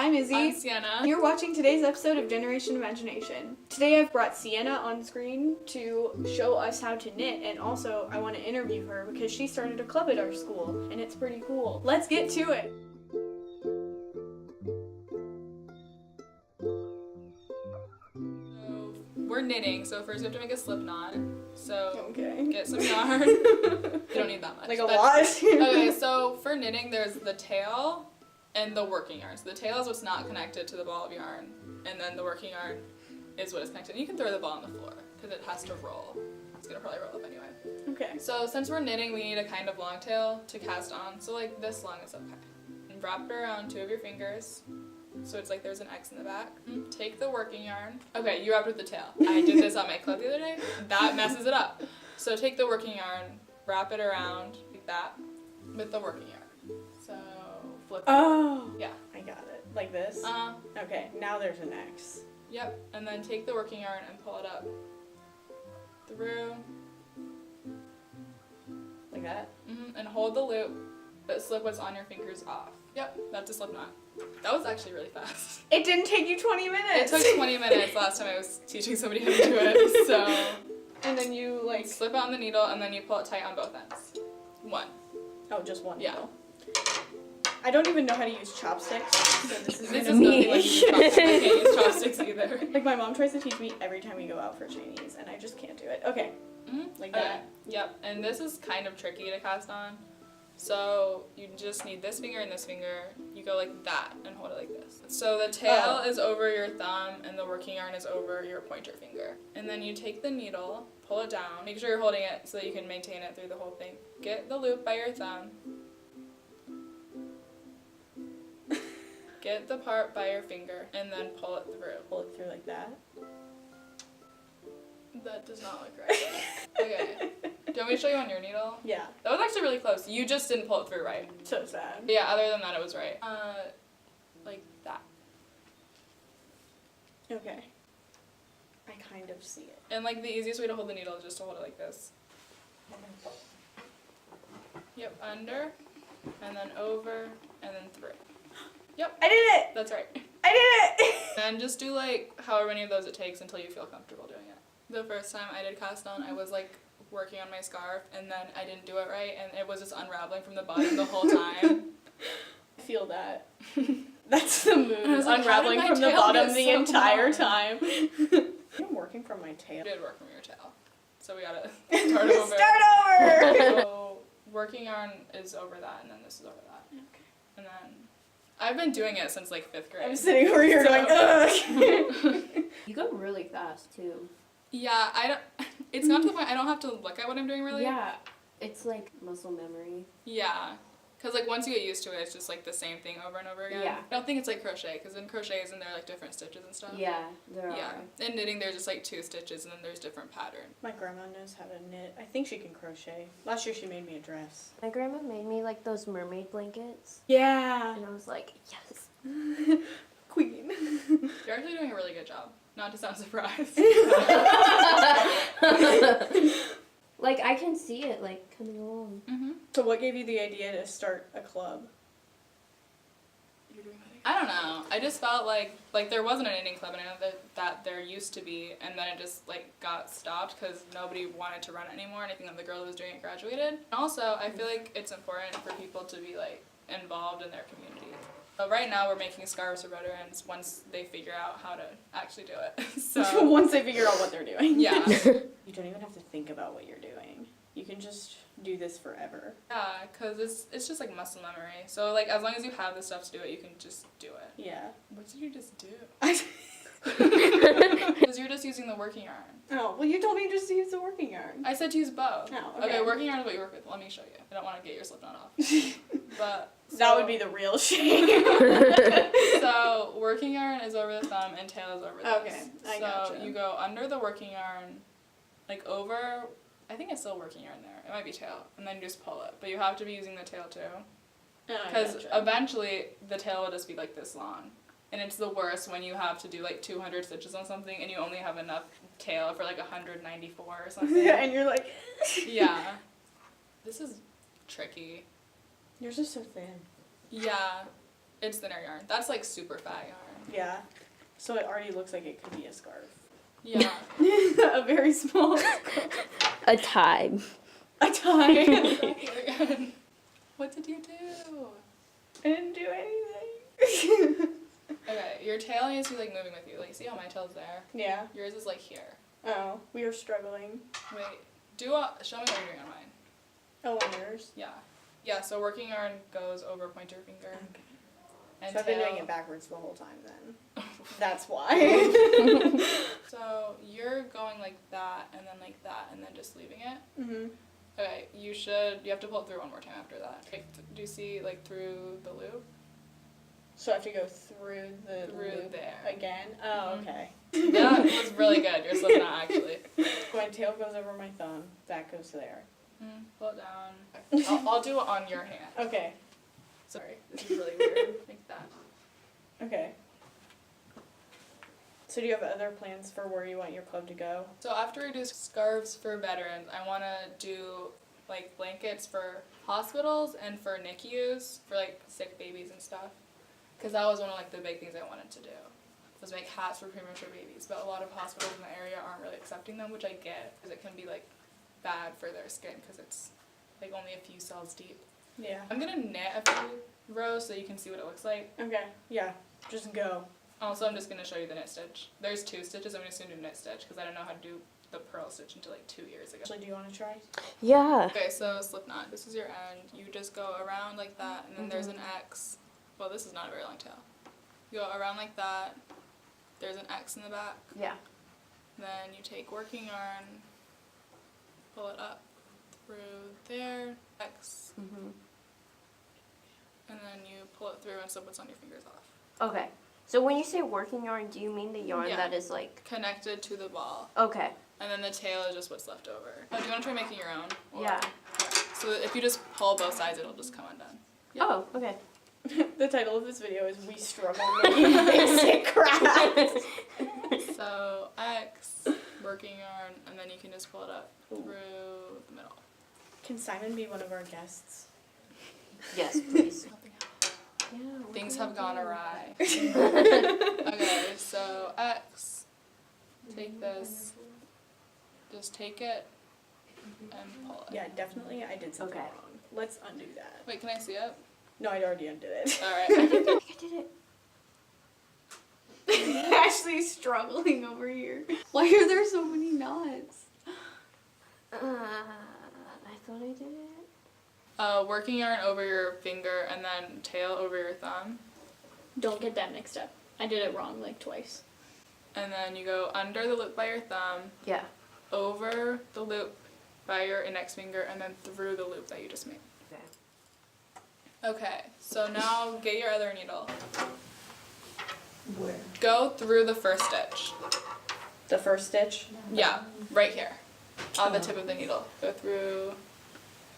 I'm Izzy. I'm Sienna. You're watching today's episode of Generation Imagination. Today I've brought Sienna on screen to show us how to knit, and also I want to interview her because she started a club at our school, and it's pretty cool. Let's get to it! So we're knitting, so first we have to make a slip knot. So Okay. get some yarn. You don't need that much. Like a lot? Okay, so for knitting there's the tail and the working yarn. So the tail is what's not connected to the ball of yarn, and then the working yarn is what is connected. And you can throw the ball on the floor because it has to roll. It's gonna probably roll up anyway. Okay. So since we're knitting, we need a kind of long tail to cast on. So like this long is okay. And wrap it around 2 of your fingers. So it's like there's an X in the back. Take the working yarn. Okay, you wrapped with the tail. I did this on my club the other day. That messes it up. So take the working yarn, wrap it around like that with the working yarn. So flip it. Oh! Yeah. I got it. Like this? Okay, now there's an X. Yep. And then take the working yarn and pull it up through. Like that? And hold the loop, but slip what's on your fingers off. Yep, that's a slip knot. That was actually really fast. It didn't take you 20 It minutes! took 20 minutes last time I was teaching somebody how to do it, so. And then you like... Slip it on the needle and then you pull it tight on both ends. One. Oh, just one Yeah. needle. I don't even know how to use chopsticks, so this is This gonna is be... nothing like using chopsticks. I can't use chopsticks either. Like, my mom tries to teach me every time we go out for Chinese, and I just can't do it. Okay. Like that. Okay. Yep, and this is kind of tricky to cast on. So you just need this finger and this finger. You go like that and hold it like this. So the tail is over your thumb and the working yarn is over your pointer finger. And then you take the needle, pull it down. Make sure you're holding it so that you can maintain it through the whole thing. Get the loop by your thumb. Get the part by your finger and then pull it through. Pull it through like that. That does not look right. Okay. Do you want me to show you on your needle? Yeah. That was actually really close. You just didn't pull it through right. So sad. Yeah, other than that, it was right. Like that. Okay. I kind of see it. And like the easiest way to hold the needle is just to hold it like this. Yep, under, and then over, and then through. Yep. I did it! That's right. I did it! And just do like however many of those it takes until you feel comfortable doing it. The first time I did cast on, I was like working on my scarf, and then I didn't do it right, and it was just unraveling from the bottom the whole time. I feel that. That's the move. Like, Unraveling from the bottom the entire time. I'm working from my tail. You did work from your tail. So we gotta start over. Start over! So working yarn is over that, and then this is over that. Okay. And then I've been doing it since like 5th grade. I'm sitting over here going, ugh! You go really fast too. Yeah, I don't. It's not to the point I don't have to look at what I'm doing really. Yeah, it's like muscle memory. Yeah, because like once you get used to it, it's just like the same thing over and over again. Yeah. I don't think it's like crochet, because in crochet isn't there like different stitches and stuff. Yeah, there Yeah. are. In knitting, there's just like 2 stitches and then there's different patterns. My grandma knows how to knit. I think she can crochet. Last year she made me a dress. My grandma made me like those mermaid blankets, Yeah. and I was like, yes. Queen. You're actually doing a really good job. Not to sound surprised. Like I can see it like coming along. So what gave you the idea to start a club? I don't know. I just felt like there wasn't a knitting club, and I know that there used to be, and then it just like got stopped because nobody wanted to run it anymore, and I think that the girl who was doing it graduated. And also, I feel like it's important for people to be like involved in their community. So right now we're making scarves for veterans once they figure out how to actually do it. So Once they figure out what they're doing. yeah. You don't even have to think about what you're doing. You can just do this forever. Yeah, because it's just like muscle memory. So like as long as you have the stuff to do it, you can just do it. Yeah. What did you just do? Because you're just using the working yarn. Oh, well you told me just to use the working yarn. I said to use both. Oh, Okay, okay. working yarn is what you work with. Let me show you. I don't want to get your slip knot off. But That would be the real shame. So working yarn is over the thumb and tail is over this. Okay, I so gotcha. you go under the working yarn, like over. I think it's still working yarn there. It might be tail, and then you just pull it. But you have to be using the tail too, because eventually the tail will just be like this long, and it's the worst when you have to do like 200 stitches on something and you only have enough tail for like 194 or something. Yeah, and you're like... Yeah. This is tricky. Yours is so thin. Yeah. It's thinner yarn. That's like super fat yarn. Yeah. So it already looks like it could be a scarf. Yeah. A very small scarf. A tie. A tie. What did you do? I didn't do anything. Okay, your tail needs to be like moving with you. Like, see how my tail's there? Yeah. Yours is like here. Oh, we are struggling. Wait, show me what you're doing on mine. Oh, on yours? Yeah. Yeah, so working yarn goes over pointer finger. Okay. And So I've been tail- doing it backwards the whole time then. That's why. So you're going like that, and then just leaving it. Mhm. Okay, you have to pull it through one more time after that. Like, do you see like through the loop? So I have to go through the Through loop there. again? Oh, Mhm. okay. Yeah, it was really good. You're slipping out actually. My tail goes over my thumb. That goes there. Pull it down. I'll do it on your hand. Okay. Sorry, this is really weird. Like that. Okay. So do you have other plans for where you want your club to go? So after we do scarves for veterans, I want to do like blankets for hospitals and for NICUs for like sick babies and stuff. Because that was one of like the big things I wanted to do, was make hats for premature babies. But a lot of hospitals in the area aren't really accepting them, which I get, because it can be like bad for their skin because it's like only a few cells deep. Yeah. I'm gonna knit a few rows so you can see what it looks like. Okay. Yeah. Just go. Also, I'm just gonna show you the knit stitch. There's 2 stitches. I'm just gonna do knit stitch because I don't know how to do the purl stitch until like 2 years ago. Actually, do you want to try? Yeah. Okay, so slip knot. This is your end. You just go around like that, and then there's an X. Well, this is not a very long tail. You go around like that. There's an X in the back. Yeah. Then you take working yarn, pull it up through there, X, Mhm. and then you pull it through and slip what's on your fingers off. Okay. So when you say working yarn, do you mean the yarn Yeah. that is like? Connected to the ball. Okay. And then the tail is just what's left over. Oh, do you want to try making your own? Or- Yeah. So if you just pull both sides, it'll just come undone. Yeah. Oh, okay. The title of this video is "We Struggle Making Basic Crafts." So X, working yarn, and then you can just pull it up through the middle. Can Simon be one of our guests? Yes, please. Nothing else. Yeah. what Things can I have gone do? awry. Okay, so X, take this, just take it and pull it. Yeah, definitely. I did something Okay. wrong. Let's undo that. Wait, can I see it? No, I already undid it. Alright. I think I did it. Ashley's struggling over here. Why are there so many knots? I thought I did it. Working yarn over your finger and then tail over your thumb. Don't get that mixed up. I did it wrong like twice. And then you go under the loop by your thumb, Yeah. over the loop by your index finger, and then through the loop that you just made. Okay. Okay, so now get your other needle. Where? Go through the first stitch. The first stitch? Yeah, right here. On the tip of the needle. Go through.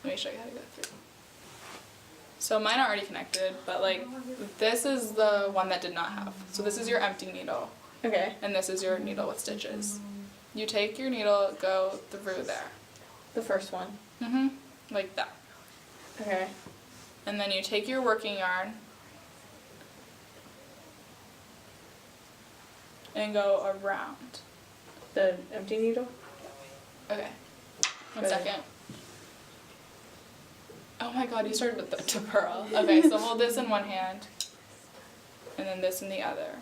Let me show you how to go through. So mine are already connected, but like this is the one that did not have. So this is your empty needle, Okay. and this is your needle with stitches. You take your needle, go through there. The first one. Like that. Okay. And then you take your working yarn and go around. The empty needle? Okay. One Okay. second. Oh my god, you started with the to purl. Okay, so hold this in one hand. And then this in the other.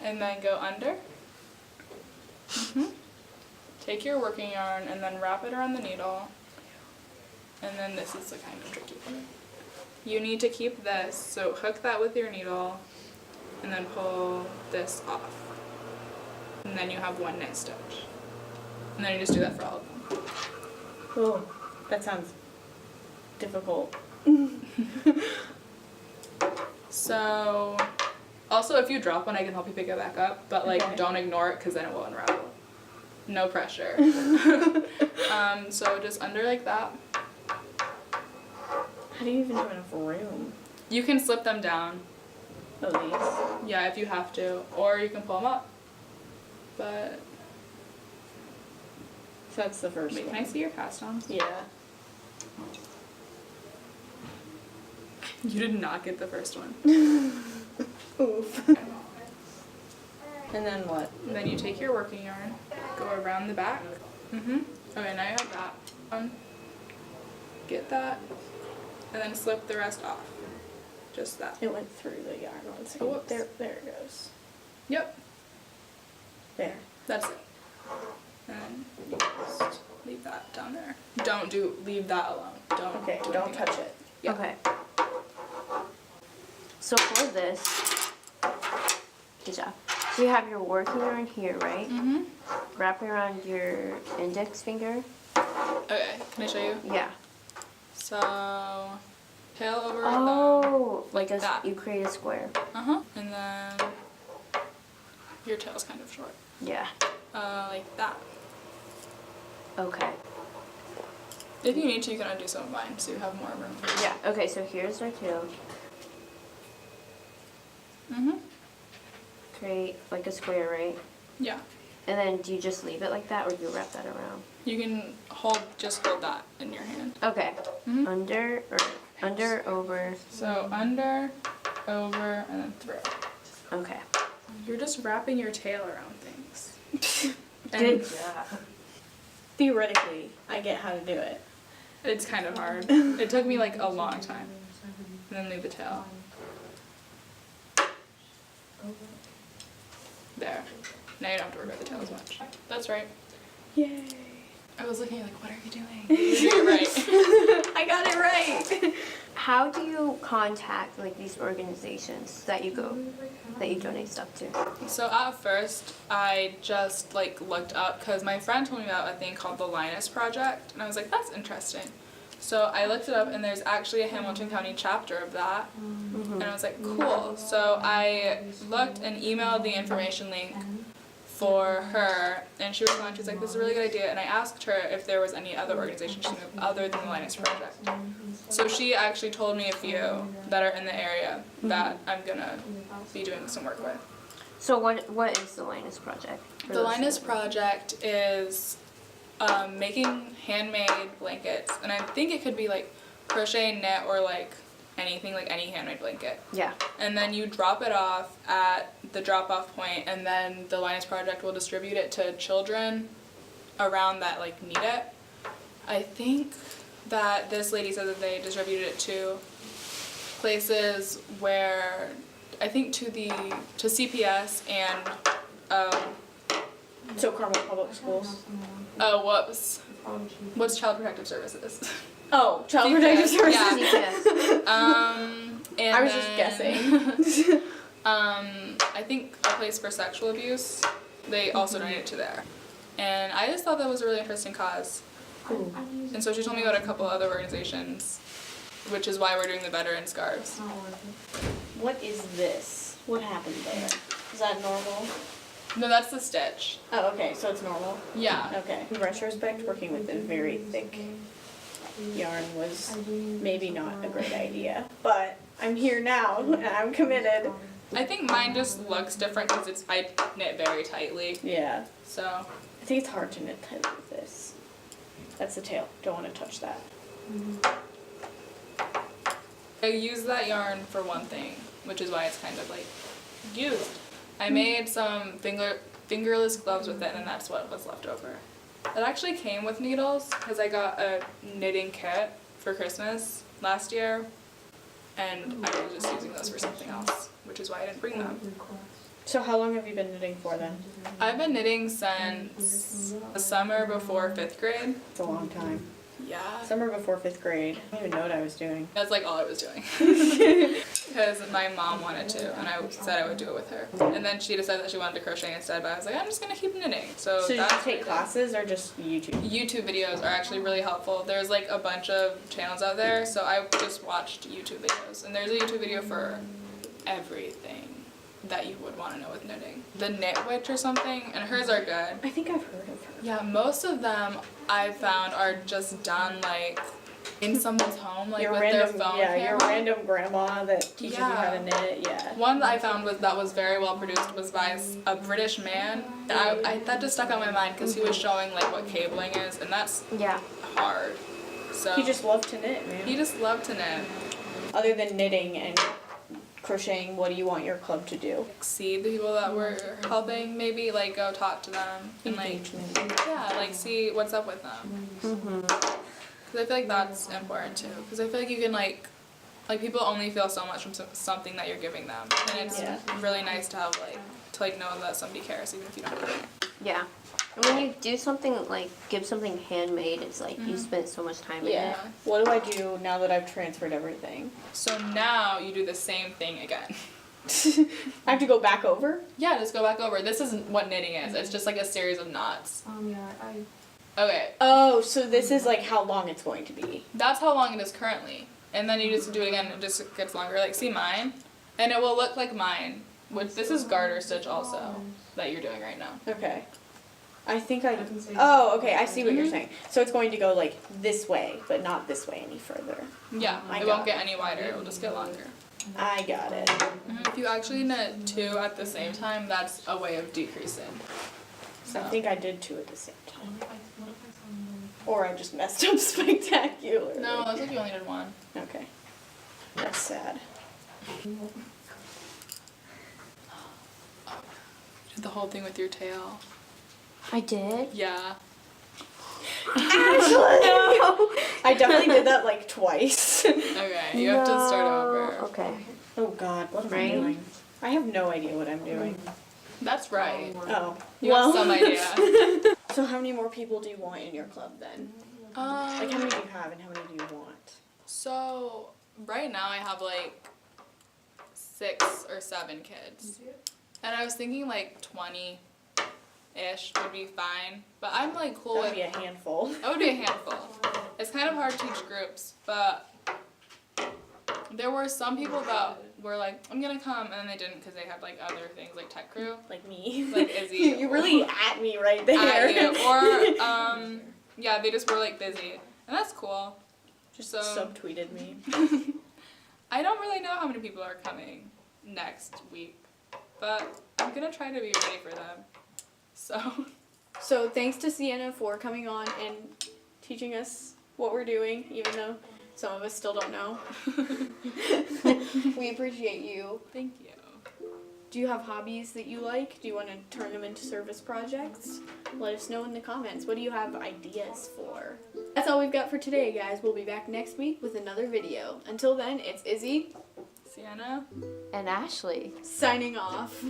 And then go under. Take your working yarn and then wrap it around the needle. And then this is the kind of tricky part. You need to keep this, so hook that with your needle and then pull this off. And then you have one knit stitch. And then you just do that for all of them. Oh, that sounds difficult. So, also if you drop one, I can help you pick it back up, but like Okay. don't ignore it because then it will unravel. No pressure. So just under like that. How do you even have enough room? You can slip them down, Oh, these? yeah, if you have to, or you can pull them up. But So that's the first wait, one. can I see your cast on? Yeah. You did not get the first one. Oof. And then what? And then you take your working yarn, go around the back. Okay, now you have that on. Get that, and then slip the rest off. Just that. It went through the yarn once. Oh, whoops. There it goes. Yep, There. that's it. And you just leave that down there. Leave that alone. Don't do don't anything touch else. it. Yeah. Okay. So for this, good job. So you have your working yarn here, right? Wrap it around your index finger. Okay, can I show you? Yeah. So, tail over Oh, like like that. you create a square. And then your tail's kind of short. Yeah. Like that. Okay. If you need to, you can undo some of mine so you have more room. Yeah. Okay. So here's our tail. Create like a square, right? Yeah. And then do you just leave it like that, or do you wrap that around? You can just hold that in your hand. Okay. Under, over. So under, over, and then through. Okay. You're just wrapping your tail around things. Good job. Theoretically, I get how to do it. It's kind of hard. It took me like a long time. And then leave the tail. There. Now you don't have to worry about the tail as much. That's right. Yay. I was looking like, what are you doing? You're doing it right. I got it right. How do you contact like these organizations that you donate stuff to? So at first, I just like looked up because my friend told me about a thing called the Linus Project, and I was like, that's interesting. So I looked it up, and there's actually a Hamilton County chapter of that, and I was like, cool. So I looked and emailed the information link for her, and she responded. She was like, this is a really good idea, and I asked her if there was any other organizations she knew other than the Linus Project. So she actually told me a few that are in the area that I'm gonna be doing some work with. So what is the Linus Project? The Linus Project is making handmade blankets, and I think it could be like crochet, knit, or like anything, like any handmade blanket. Yeah. And then you drop it off at the drop-off point, and then the Linus Project will distribute it to children around that like need it. I think that this lady said that they distributed it to places where, I think to CPS and So Carmel Public Schools. What's Child Protective Services? Oh, Child Protective Services. Yeah. CPS. And I was just guessing. I think a place for sexual abuse, they also donated to there. And I just thought that was a really interesting cause. Ooh. And so she told me about a couple other organizations, which is why we're doing the veteran scarves. What is this? What happened there? Is that normal? No, that's the stitch. Oh, okay, so it's normal. Yeah. Okay. In retrospect, working with a very thick yarn was maybe not a great idea. But I'm here now, and I'm committed. I think mine just looks different because I knit very tightly. Yeah. So. I think it's hard to knit tightly with this. That's the tail. Don't want to touch that. I use that yarn for one thing, which is why it's kind of like used. I made some fingerless gloves with it, and that's what was left over. It actually came with needles because I got a knitting kit for Christmas last year, and I was just using those for something else, which is why I didn't bring them. So how long have you been knitting for then? I've been knitting since the summer before 5th grade. It's a long time. Yeah. Summer before 5th grade. I don't even know what I was doing. That's like all I was doing. Because my mom wanted to, and I said I would do it with her. And then she decided that she wanted to crochet instead, but I was like, I'm just going to keep knitting. So Did you that's take what I did. classes or just YouTube? YouTube videos are actually really helpful. There's like a bunch of channels out there, so I just watched YouTube videos. And there's a YouTube video for everything that you would want to know with knitting. The Knit Witch or something, and hers are good. I think I've heard of her. Yeah, most of them I found are just done like in someone's home, like Your with random, their phone yeah, camera. your random grandma that teaches you how to Yeah. knit, yeah. One that I found that was very well produced was by a British man. And that just stuck on my mind because he was showing like what cabling is, and that's Yeah. hard. So He just loved to knit, man. he just loved to knit. Other than knitting and crocheting, what do you want your club to do? See the people that we're helping, maybe like go talk to them and like Engagement. yeah, like see what's up with them. Because I feel like that's important too. Because I feel like you can like people only feel so much from something that you're giving them, and it's Yeah. really nice to have like to like know that somebody cares even if you don't know them. Yeah. And when you do something like give something handmade, it's like you spent so much time in Yeah. it. What do I do now that I've transferred everything? So now you do the same thing again. I have to go back over? Yeah, just go back over. This isn't what knitting is. It's just like a series of knots. Okay, Oh, so this is like how long it's going to be. that's how long it is currently. And then you just do it again, it just gets longer. Like, see mine? And it will look like mine. Which, this is garter stitch also, that you're doing right now. Okay. I think I... Oh, okay, I see what you're saying. So it's going to go like this way, but not this way any further. Yeah, I it got won't get any wider, it will just get longer. I got it. If you actually knit two at the same time, that's a way of decreasing. So, I think I did two at the same time. Or I just messed up spectacularly. no, that's like you only did one. Okay. That's sad. You did the whole thing with your tail. I did. Yeah. Ashley! I definitely did that like twice. Okay, you have to start over. Okay. Oh god, what am I Right? doing? I have no idea what I'm doing. That's right. Oh. You have some idea. So how many more people do you want in your club then? Like how many do you have and how many do you want? So, right now I have like 6 or 7 kids. And I was thinking like 20-ish would be fine. But I'm like cool That with... would be a handful. That would be a handful. It's kind of hard to teach groups, but there were some people that were like, I'm gonna come, and then they didn't because they had like other things like tech crew. Like me. Like Izzy. You really at me right there. At you. Or, yeah, they just were like busy. And that's cool. Just So- subtweeted me. I don't really know how many people are coming next week, but I'm gonna try to be ready for them. So thanks to Sienna for coming on and teaching us what we're doing, even though some of us still don't know. We appreciate you. Thank you. Do you have hobbies that you like? Do you want to turn them into service projects? Let us know in the comments. What do you have ideas for? That's all we've got for today, guys. We'll be back next week with another video. Until then, it's Izzy Sienna? And Ashley. signing off.